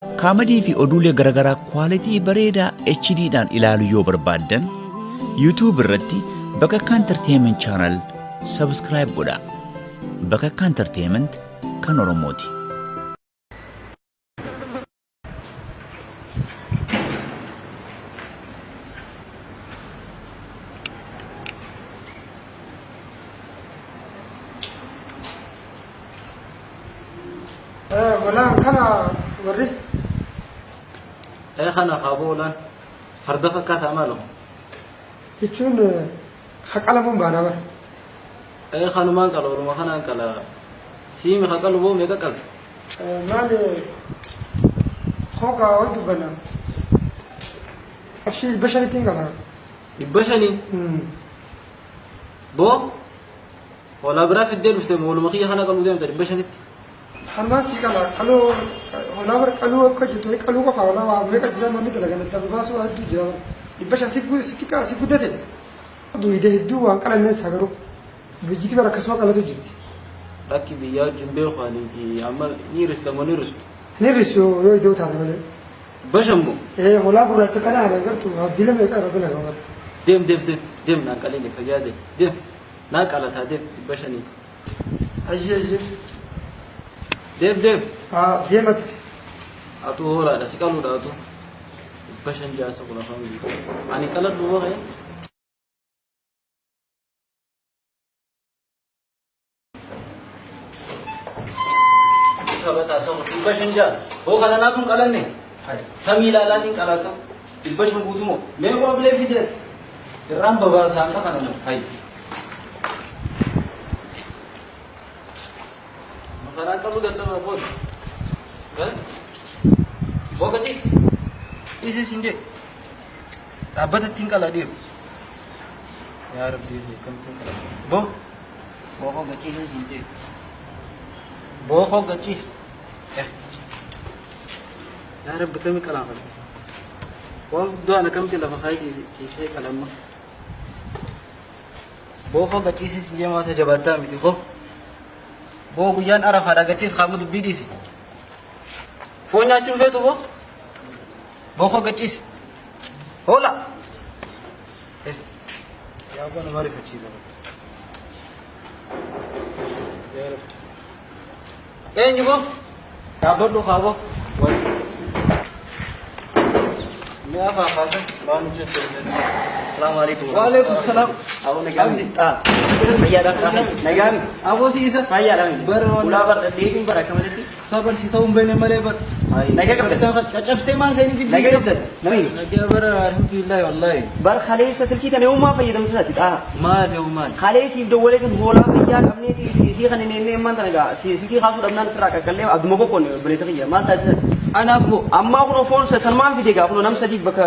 Comedy fi oduulee garagaraa quality bareedaa HD'dhaan ilaalu yoo barbaaddan YouTube irratti Bakakkaa Entertainment Channel subscribe godhaa. Bakakkaa Entertainment kan Oromooti. ولا كان وري خنا خابولا فردفك كاتمالو يجون خقلة مو بانا بر خنا ما قالوا ما خنا قال سيم خقلوا بو ميقا قال مالي خوكا ودو بنا الشيء البشري تنقل البشري بو ولا برا في الديل وفتم ولا مخي خنا قالوا ديم البشري خماسي كلا قالوا هنا بر قالوا كجتوري قالوا كفاولا وامريكا جرا ما نتلا كان تبغاسو هدو جرا يبشا سيكو سيكا سيكو دته دو يده دو وان قال الناس هغرو بيجيتي بركسوا قالوا جيتي لكن بيا جنبي خالتي عمل نيرست منيرست نيرسو يو يدو تاعمل بشمو ايه ولا برا تكنا انا قلت ديلم يقرا دله ديم ديم ديم ديم ناقلين فجاده ديم ناقلتها ديم بشني اجي ديم ديم ديمت اتو هولا دا سيقالو دا اتو بشن جاسو كنا فامي اني قلت بو غي سبتا سو بشن جا هو كان ناكم قلني سمي لا لا دين قلاكم البشن بوتمو ميغو بلا فيديت الرام بابا سانكا كان هاي مخرا كبو دتما بول بوكتيس إيش سندي أبدا تينكال أدير يا ربي كم تينكال بو بوكو كتيس سندي بوكو كتيس يا رب كم كلام بوكو دو أنا كم تلا فخاي تيسي كلامه بوكو كتيس سندي ما تجبرتا ميتي خو بوكو جان أعرف هذا كتيس خامد بيديس فونا تشوفه تو بوخو كتيس هولا يا ابو انا ما اعرف الشيء زمان ايه نجيبه يا بدو خابو يا ابا حسن السلام عليكم وعليكم السلام ابو نجامي يا دكتور نجامي ابو سيسا يا دكتور بر ولا بر ديكم بركه مدتي صبر سيتهم بين مريبر نجا قبل شفت ما زين جدا نجا قبل نمين نجا بر الحمد لله والله بر خليس سلكي تاني وما في دم سلكي ما له ما خليس يدولك هولا بيا كمني سي خن ني ما تنجا سي خاصو دمنا تراك كله ادمكو كون بليسكيا ما تاس انا افو اما كو فون سلمان في ديغا كو نم سديك بك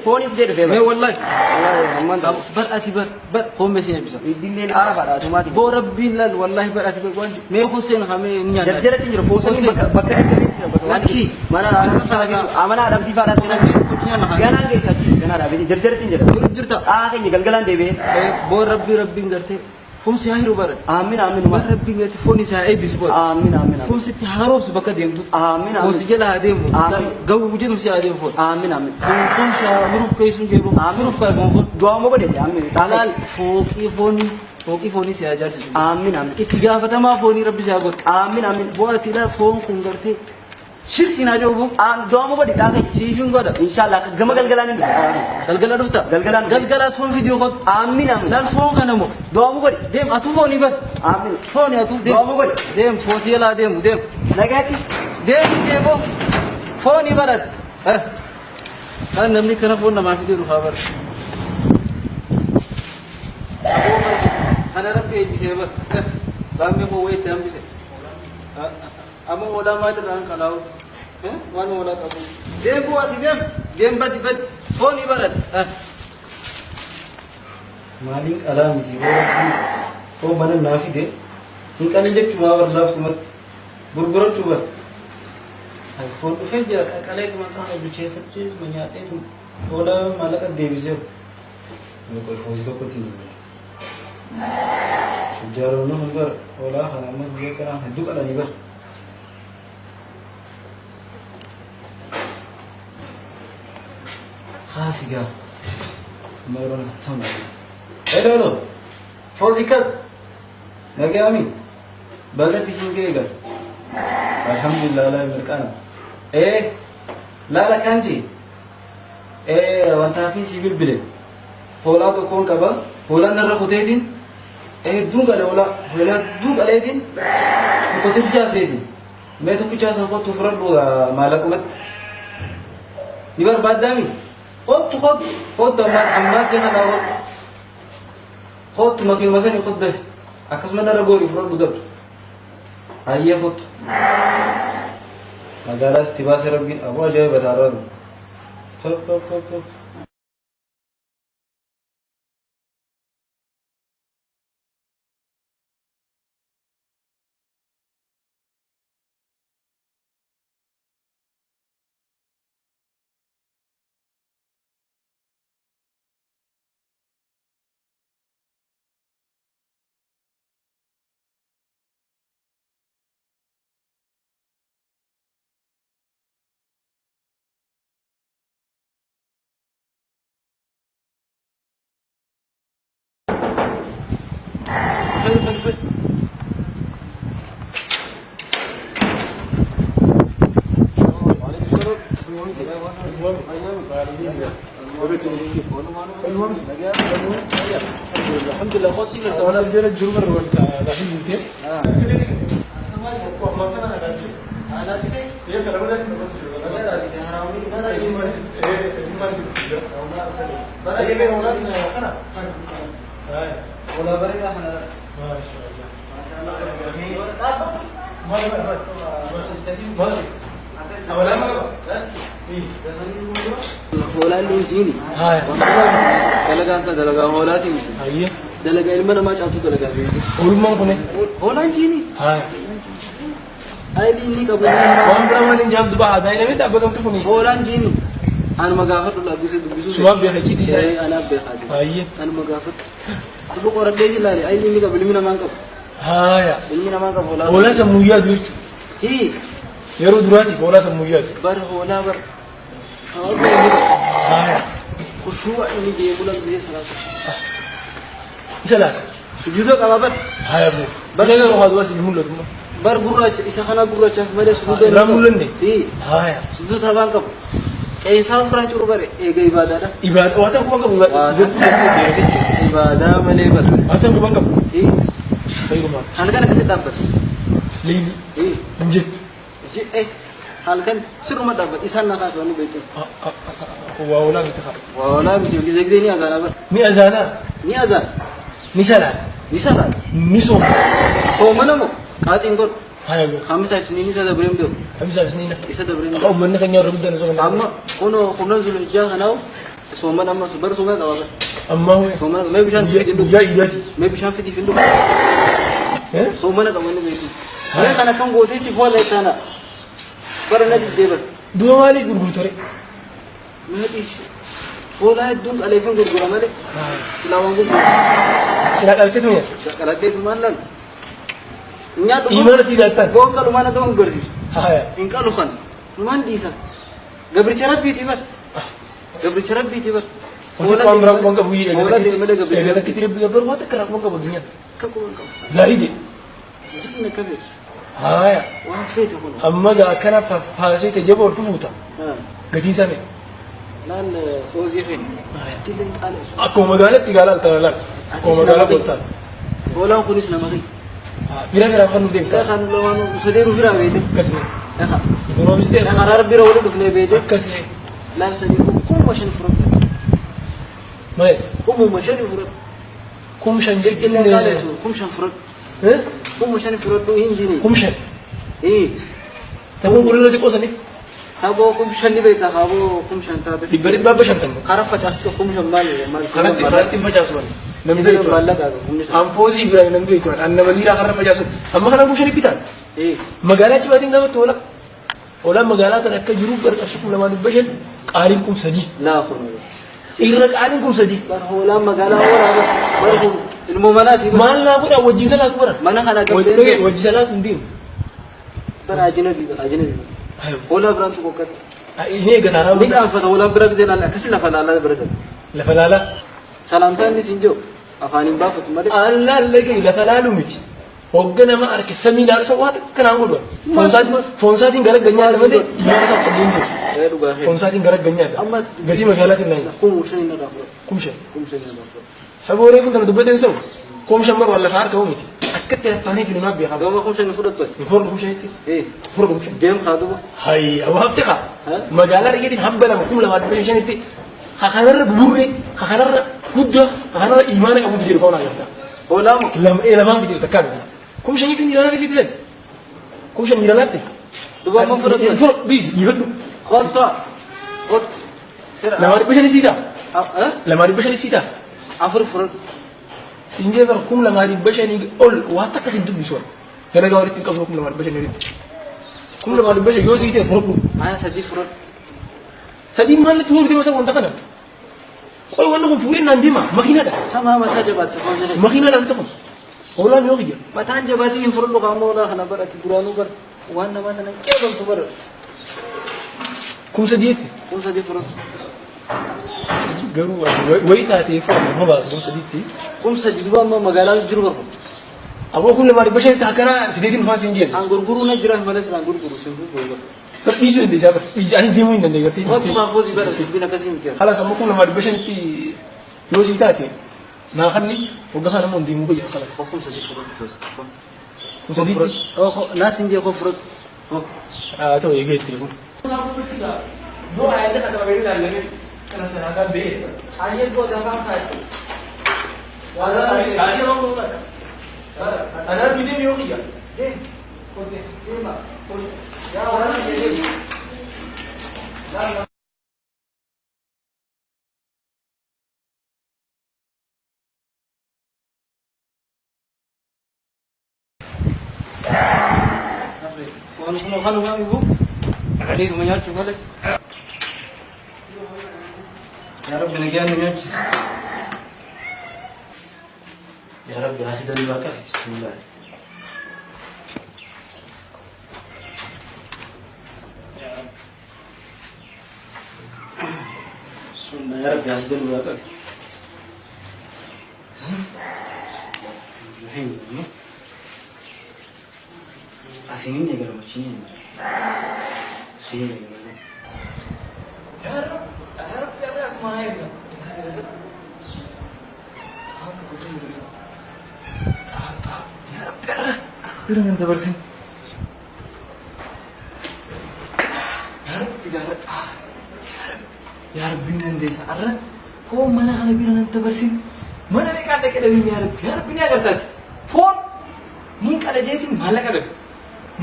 فون في دير ما والله والله ما بر اتي بر قوم بس يبس دين عرب على اوتوماتيك بو ربي لا والله بر اتي بك ما حسين حمي نيا جرجرت نجر فوسن بك لكي mana amana ada di faras gana ge sachi gana rabi jarjartin jarta kayaknya galgalan debe bo rabbi ngarte fon si ahiru barat amin amin wa rabbi ngarte fon si ay bis bo amin amin fon si harob su baka dem amin amin fon si gela adem gaw wujud si adem fon amin amin fon sha huruf kay sun gebo huruf ka fon dua mo bade amin talal foki foni si ajar si amin amin ittigafatama foni rabbi si agot amin amin bo atila fon kun ngarte شيل سيناريو بو دوامو بدي تاكي سيفين غدا ان شاء الله غما غلغلان غلغلا دفتا غلغلا فون فيديو غد امين امين لا فون كانمو دوامو بدي ديم اتو فوني بد امين فوني اتو ديم دوامو بدي ديم فوسيلا ديم نغاتي ديمو فوني برد انا نمني كنا فون ما فيديو خبر انا ربي بيسبب بامي هو ويتام بيسبب أما ولا ما تدران كلاو وان ولا كابو ديم بوا ديم بدي فوني برد مالك ألام تي هو من نافي ده إن كان يجيب شو ما لا سمت بربرة شو بر فون فيجا كلاي كمان كان بيشيف بيشيف من ياته تو ولا مالك ديفيزيو نقول فوزي تو كتير شجارو نهبر ولا خنامة بيا كنا هدوك على نيبر خاسقة ما يرون التمر hello hello فوزي كب نقامي بلدتي سنقيقة الحمد لله لا يمركانا ايه لا كانجي ايه وانتها في سيبيل بلد هولا تكون كبا هولا نرى خطيتين ايه دوغا لولا هولا دوغا ليتين كتب فيها فيتين ما تكو جاسن خط تفرد مالكمت يبر بعد دامي خد دمات حماس يا خنا خد مكين مثلا خد ده أكاس من الرجال يفرد بدر هاي خد مجالس تباس ربي أبو جاي بتعرض خب فل الحمد لله خاصي لك سواء بزيادة الجرمر وانت داخل بنتين ولا بريء احنا ما شاء الله هولا اللي يجيني هاي دلقا سا دلقا هولاتي هاي دلقا المنا ما جاتو دلقا هول ما كونه هولا يجيني هاي هاي اللي ني قبل وان برا من جاب دبا هذا نمي دبا تفوني هولا يجيني انا مغافر لا بيسو سبب بيحجيتي ساي انا بيحاجي هاي انا مغافر تبو قرد لي لا اي اللي ني قبل منا ما قبل هاي اللي منا ما قبل هولا سمويا دوچ هي يرو دراتي هولا سمويا بر هولا بر هاي خشوع اللي بيقولك زي صلاة سجودك على بر هاي ابو بلغ روح دواس يمول لكم بر غراچ اسخنا غراچ فدي سجود رامولني اي هاي سجود تبان كم اي سافران چور بر اي گئی عبادت عبادت واتا کو كم عبادت ملي بر واتا کو كم اي خير ما هل كان كسدابت لي اي انجت جي اي hal kan suruh mata dapat isan nak kasih ni betul. Waulah kita kah? Waulah betul. Gizeg ni azan apa? Ni azana. Ni azan. Ni salat. Ni salat. Ni som. Som mana mo? Kat ingkor. Hai go. Kami sah sini ni sada berem dulu. Kami sah sini na. Isa dah berem. Kau mana kan yang rambut dan som. Amma, kono zulhijjah kanau. Som mana amma sebar som mana awal. Amma ho. Som mana? मैं बिशान फिटी फिंडू. या इधर. मैं बिशान फिटी फिंडू. Som mana kamu ni betul. मैं kana kang गोदे ती बोल लेता ना. برنا جديبر دو مالي غرغرتري ماليش ولا دون عليكم غرغره مالك سلاوان غرغره سلا قالتي تميا قالتي تمانن nya do iman tidak tan go kalau mana do ngursi ha in kalau kan man disa gabri charab bi tiba gabri charab bi tiba wala kamra bangka buyi wala de mele gabri ele kitire bi gabar wata kara bangka budinya kako bangka zaidi jinna kabe هاي وافيت هنا أما جا كان فاسيت جبور فوتا قتين سنة لا الفوزي حين تلين قال أكو مقالة تقال التلا أكو مقالة بولتان ولا أقول إسلام أخي فيرا خانو ديم خانو لو أنا مسديرو فيرا بيدي كسي أها دونو مستي أنا عارف بيرا ولا دفني بيدي كسي لا سني كم مشان فرق ما كم مشان فرق كم مشان جيتين كم مشان فرق هم مشان يفردوا إنجيني هم مشان إيه تقول قولوا لي تقول سابو هم مشان يبيت أخابو هم مشان تابس يبرد بابا شان تنو خرف فجأته هم مشان مال خرف فجأته نمبيت هم فوزي براي نمبيت أنا مدير خرف فجأته هم خرف مشان يبيتان إيه مقالات جواتين قامت ولا ولا مقالات أنا كجروب بركشكم لما نبشر قارنكم سجي لا خرنا إيرك قارنكم سجي ولا مقالة ولا برضو المؤمنات ما لا بد وجه صلاه برا ما انا خلاص وجه صلاه دين برا اجنبي ولا برانت كوكت إني قتارا نيك أنفت ولا برك زين أنا كسل فلالا برد لفلالا سلامتان نسينجو أفاني بافت مالك الله لقي لفلالو متي hoggana ma arke seminaar so wat kana ngudwa fonsaatiin gara ganyaa dhamade imaa sa fadhiintu fonsaatiin gara ganyaa amma gati magaalaatiin naan kumshan ina rafu kumshan ina rafu sabooree kun kana dubbadeen sawu kumshan mar wala faar kawu miti akkatti afaanii filmaa biya khaba gama kumshan fudhattu for kumshan itti for kumshan dem khaduba hay aw haftiqa magaalaa riyatin habbala kum lama bishan itti hakhanarra burre hakhanarra gudda hakhanarra imaana abu fijir fauna yarta olamo lam video takabti kumshan yidin ila nafsi tizad kumshan ila nafti duba ma fudhattu for bis yihdu khotto khot sir lamari bishan sita lamari bishan sita afur furad sinje bar kum lamari bishan ol wata kasin dubi so dana gawri tin kafu kum lamari bishan rit kum lamari bishan yo sita furad aya sadi furad sadi man tu di masa wonta kana koy wonno ko furin nan dima makina da sama mata jabat khojere makina da to wala mi yogi matan jabati in furad ko amona khana barati qur'anu bar wanna mata nan kebal to bar kum sadiyati kum sadi furad garu wayta te fa ma bas kum sadiyati kum sadi duba ma magala jiru bar abo kum lamari bishan ta kana siditin fa sinje an gurguru na jira malas an gurguru sun ko طب يجوا اللي جابر يجي أنا زديمو إنه نقدر وقت ما فوزي بره تبينا كسيم كده خلاص أما كنا ما بيشن تي يوزي تاتي ما خلني وقخنا من ديمو بيجي خلاص خم سدي فرق فوز خم سدي أو ناس إنجي خو فرق تو يجي التليفون دو عندك هذا بيجي لنا أنا سنة بيه عايز بو دفع خايف وهذا عايز لو أنا بيجي ميوكي يا ما يا ولد يجي لا فانكم خلوا ما يبو عليه ما يرجع لك يا رب نجاني نجس يا رب هاسد الباكا بسم الله يا رب هاسد الباكا asinin ne gara macin ne sai ne ya rab ya rab asma'e ne ya rab aspirin da barsin ya rab binan dai sa'arra ko mana kana binan da barsin mana me ka da kada bin ya rab ne ga tati phone ni kada jetin malaka da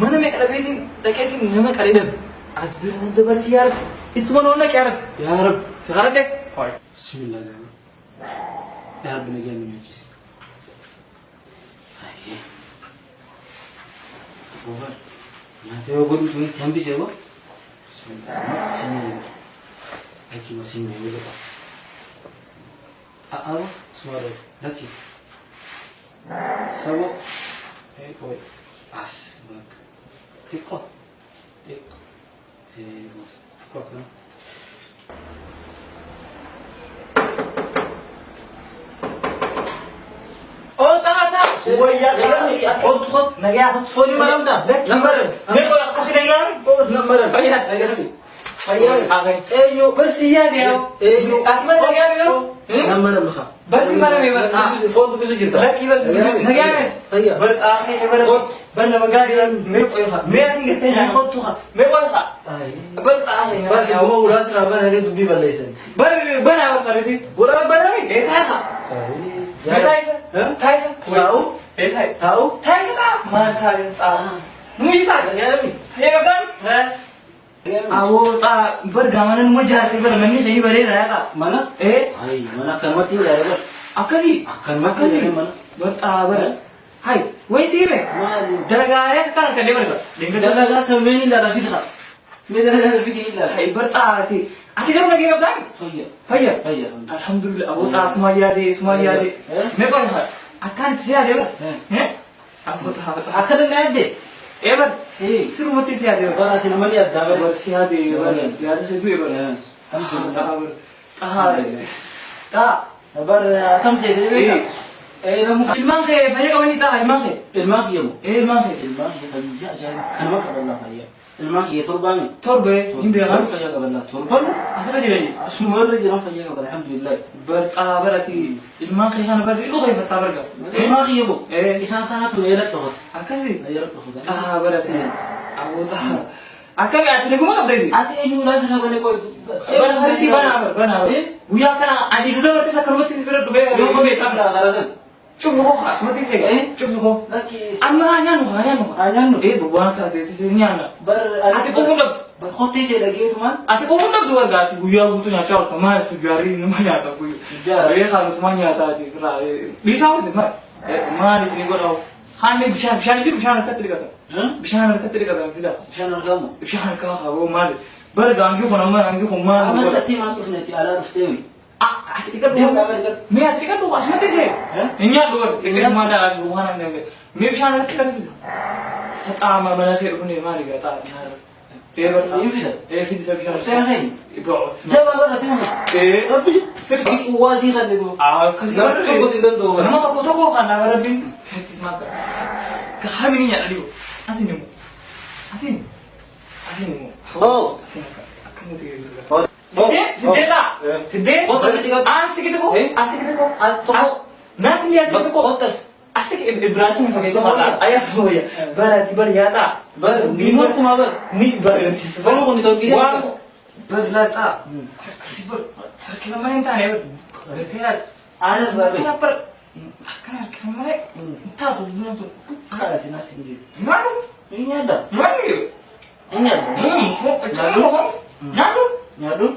mana me kada betin daketin nama kadedam asbiran anta bas yaar ituma nonna kya rab ya rab sigara dek bismillah ya rab ne gani najis aye over na te ogoru tuni tambi sebo bismillah sini aki masin me le ba aawo smaro laki sabo oi as bak Tiko, tiko kan. Oh, tak. Semuanya kan. Oh, tuh, naya. Phone malam dah. Number. Mereka aku dengar. Oh, number. Kaya, kaya. Kaya. Yo, bersiap dia. Yo, atman kaya dia. Number apa? Bersiap mana ni? Phone tu bisa cerita. Lagi bersiap. Naya. Kaya. Berakhir berat. بنا مقالي ما يسنج تاني خطوها ما يبغى بلقى بلقى هو راسنا بنا نريد بيبا ليسن بنا وقريتي ولا بنا ايه تايسا يا تايسا تايسا تاو ايه تاو تايسا ما تايسا مي تايسا يا مي هي كم ها أو تا برجعنا نمجر تبر مني لين بري رأيك منا إيه هاي منا كمتي رأيك أكسي كمتي منا برتابر هاي وين سيبه؟ درجة كان كلمة بقى. درجة كمين لا رفيقها. مين درجة رفيقه لا. هاي برتاعتي. أتكلم لك يا بدان. فيا. فيا. الحمد لله. أبو تاس ما يادي اسمه يادي. ما كان هاي. أكان تزيادة بقى. ها؟ أبو تها. أكان نادي. Evan, Eh. suruh mati siapa dia? Berarti namanya ada Bar siapa dia? Bar siapa itu Evan? Bar kam sih dia. Namu Ilman ke, banyak kawan kita ilman ke. ilmak ya mu. Ilman ke. Ilmak ya kerja jadi kan mak kabarlah ya. Ilmak ya turban. Torbe, ini Kan berapa? saya kabarlah turban. Asal aja lagi. Semua lagi orang saya kabar alhamdulillah. Berarti ilman ke kan ber itu kayak bertabar ke. Ilmak ya bu. Eh. Isang sangat meyalat tuh. Akasih. Meyalat tuh. Berarti. Aku tahu. Akak nggak ada gimana tadi? Ati ini ulah sana balik kau. Bar hari tiba na. Buya kana adi itu berarti sakar mati sebenarnya dua. Yo kau betul lah karasan. Coba kok khas mati sih kan? Coba kok. Laki. Hanya nu. Hanya nu. Bukan tadi sini anda. Bar Asik kok udah. berkhoti je lagi itu man. Asik kok udah dua gak sih buya butuh nyacor teman tuh hari namanya apa buya. Iya. Kalau semuanya tadi kena bisa sih mah. Mah di sini gua tahu. Kami bisa itu bisa dekat dekat. Bisa dekat dekat tidak. Channel kamu. Bisa dekat aku mah. Berganggu nama ganggu kemana? Aman tadi mampus nanti ala rustewi. Ketika Dia dua, kabar dekat. ketika dua asmati sih. Ini dua, ketika semua ada hubungan yang me bisa nanti kan itu. Saya mana sih punya mana kita. Fit saya bisa. Saya kan. Bro, Jawab apa nanti mana? Tapi sedikit uasi kan itu. kasih Nah, tunggu sih tentu. Nama toko kan ada bin. Fit semata. Kami ini ada di. Asin nih. Oh. Asin. Akan itu. Oh. Fide. Otas sedikit. Asik itu kok. Nasi dia asik itu kok. Otas. Asik berarti nih pakai semata. Ayah semua ya. Berarti berjata. Bingung kumabar. Ni berarti Kamu kau nitau kiri. berlata. Kasih kita main tanya. Berarti Ada babi. kenapa? Kan kita main. Satu bulan tuh. Ada sih nasi gitu. Mana? Ini ada. Mana yuk? Ini ada. Nyadu. Nyadu.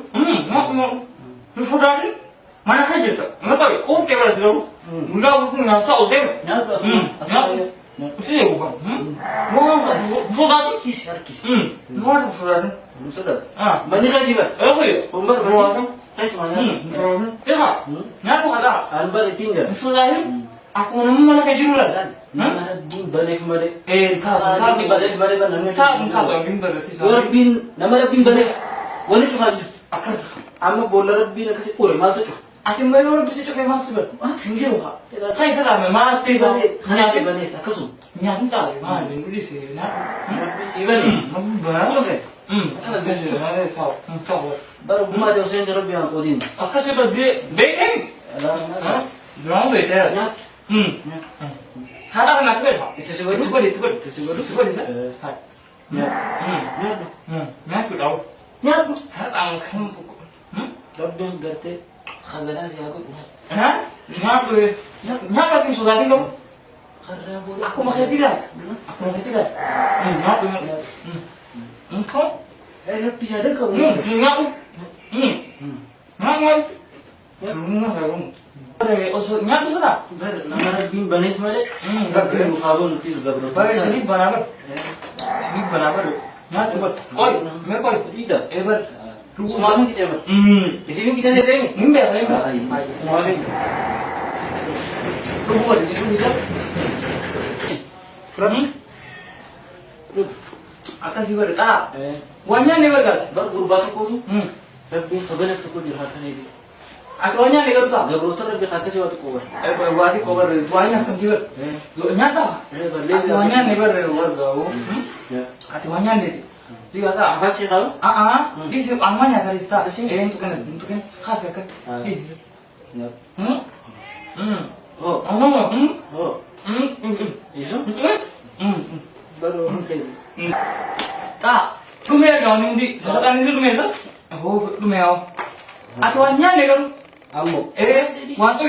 Lu sudah sih? Mana saja tuh? Nggak tahu. Oh, kayak gitu. Enggak, aku nggak tahu deh. Nyadu. Nyadu. Itu ya bukan. Mau nggak? Sudah sih? Kis. Mau nggak sudah sih? Sudah. Ah. Banyak lagi pak. Ya. Pembar berapa? Saya cuma nyadu. Ya. Nyadu kata. Anbar tinggal. Sudah sih? Aku nemu mana kayak gitu lah. Mana bin balik balik. Entah Ini balik balik mana? Entah bin berarti. Bin nama bin balik. Wani cuma Akas. ama bola bin kasih pura mal tu. Ati mai orang bisa cukai maksud ber. Tinggi loh. Saya kira memang pasti Hanya di balik akasu. nyatu tak mana ini sih nak. Bisa balik. Benar Oke. Kalau bisa ada tahu. Tahu. Baru rumah dia usaha jalan biang kodin. Akas itu beken. Alah. Drone beken. Nyak. 사람은 나 투걸 봐. Itu sebab 투걸이. Nyak. 나 투라고. Nyak. 하나 큰 보고. Rabbi garte khagana sih aku. ها؟ nya pasti sudah tinggal. Karena boleh. Aku mau tidak. Engkau? Bisa ada kamu. Nya tu sudah. Nama bin balik balik. Rabbi mukhabun tis gabro. Baru sini beraber. Nya tu koi, me koi. Tidak. Ever. Semakin kita ber. Jadi kita sedang ini. Nimbe. Semakin. Rumah itu bisa. Akas ibar ta. Wanya ne bergas. Baru gurbat aku tu. Rabbi khabana tu di hatan ini. Atuanya ne garuta. Gabro tu Rabbi kata sih waktu kau. Wati kobar tuanya tamjibar. Nyata. Atuanya ne ber warga. Atuanya ne. Lihat tak? Apa sih kau? Di sini amannya tadi sta. Untuk kan khas kan. Oh. Oh. Isu? Baru Tak. Rumah kau ni sekarang ni rumah tu. Oh, rumah. Atuanya ne kan. Ambo. Waktu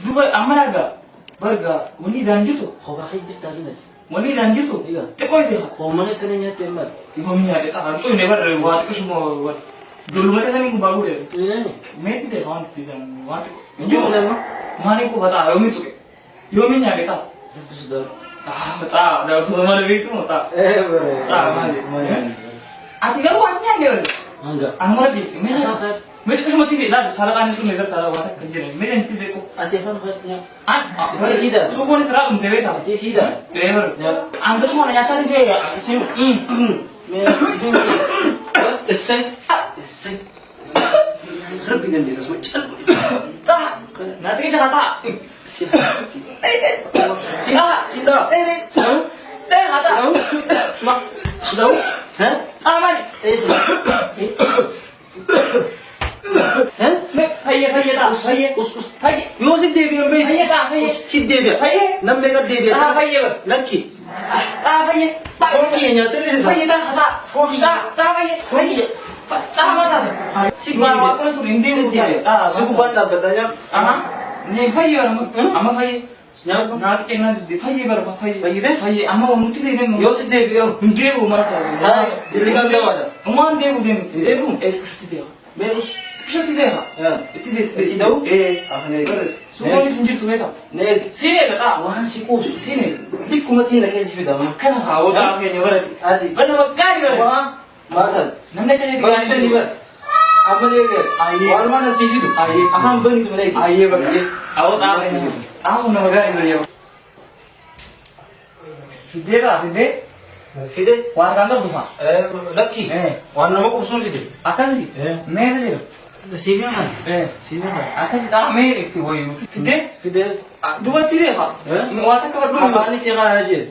dua aman ada. Berga. Ini danju tu. Kau pakai jif tadi ni. Ini danju tu. Iya. Tekoi dia. Kau mana kena nyata ember? Ibu miya dia tak. Itu never waktu semua. Dulu macam ni aku baru dia. Ini ni. Meti deh kawan tidak. Waktu. Ini mana mah? Mana aku bata. Yomi tu ke. Yomi ni ada tak. Sudah. Tak. Dah aku sama dia itu tak. Ber. Tak mana. Ati kan waknya dia. Enggak. Anggur dia. Mereka. Mereka semua tidak. Dah salah kan itu mereka tahu waktu kerja ni. Mereka tidak kok. Ati afaan fudhatnya. Bari Sida. suuqoon israa dhumte beekama. Ati sida. Beemer. Angkasuma na nyaachaa isee gaa. Mee essay. Essay. Rabbi gandeessa suma calqu. Nanti kita kata. Sida. Sida. Sida. Sedau. Kata. Sedau. Mak. Sedau. Hah? Aman. Sedau. Hah? Hayye dah. Hayye. Us. Hayye. Yoo si deebi'an beeyi. Hayye dah. Hayye. Si deebi'a. Hayye. Namni egaa deebi'a. Hayye. Lakki. Hayye. Foon kiyya nyaatee isa. Hayye dah. Kata. Hayye. Hayye. Masa. Si Waa kana tu hindi Si deebi'a. Si gubbaan dhaabbatanii Aha. Ni fayye orang. Amma fayye. nyaatu. Naaf kenna de fayye barba fayye. Fayyide? Fayye amma mutti de dem. Yoo si deebi'an. Hundeebu mata. Haa dilli kan dawaadha. Umaan deebu dem. Deebu? Kushti deebu. Mee us. Kushti deebu. Itti da'u? Afnee. Suuqoon isin jirtu beeka. Nee. Siinee gataa. Waan si quubsu. Siinee. Dhikkuma xiina keessi fidama. Kana haawwataa keenya barate. Ati. Bana maggaari barate. Waan maatan. Namni kana Bakki sani bar. Amma eegaa. Ayyee. Waan mana si fidu. Ayyee. Afaan banitu malee. Ayyee bakka. Haawwataa keenya. Aamu nama gaari barate. Fideera fidee. Fide. Waan kan qabu faa. Lakki. Waan nama qubsuun fide. Akkasii. Meesa jira. Siifii kan. Siifii kan. Akkasii taa mee itti wayu. Fidee. Fide. Dubatti dee haa. Waan takka baduu. Afaan si haa jee.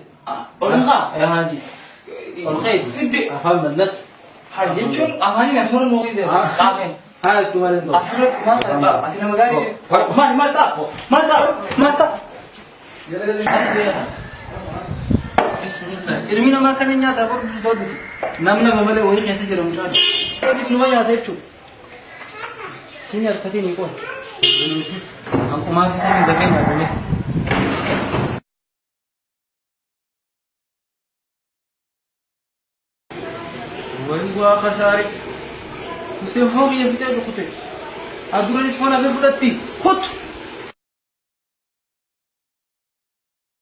Olmukaa. Haa jee. Olkee. Fidee. Afaan mallat. Haa jechuun afaaniin asumara nuufi jira. Xaafeen. Haa itti malee ta'u. Asirratti maal ta'a? Ati nama gaarii. Maal ta'a? Maal ta'a? Ilmi namaa kan inni nyaata bakka biqiltoonni namni nama malee wayii keessa jira mucaan. Innis numa nyaata jechuudha. Siin harkatiin hin qoon. Bineensi hanqumaa fi sanii dafee nyaatame. Wayii bu'aa kasaari. Museen foon kiyya fixee dhukute. Aduraanis foon hafee fudhatti. Kottu.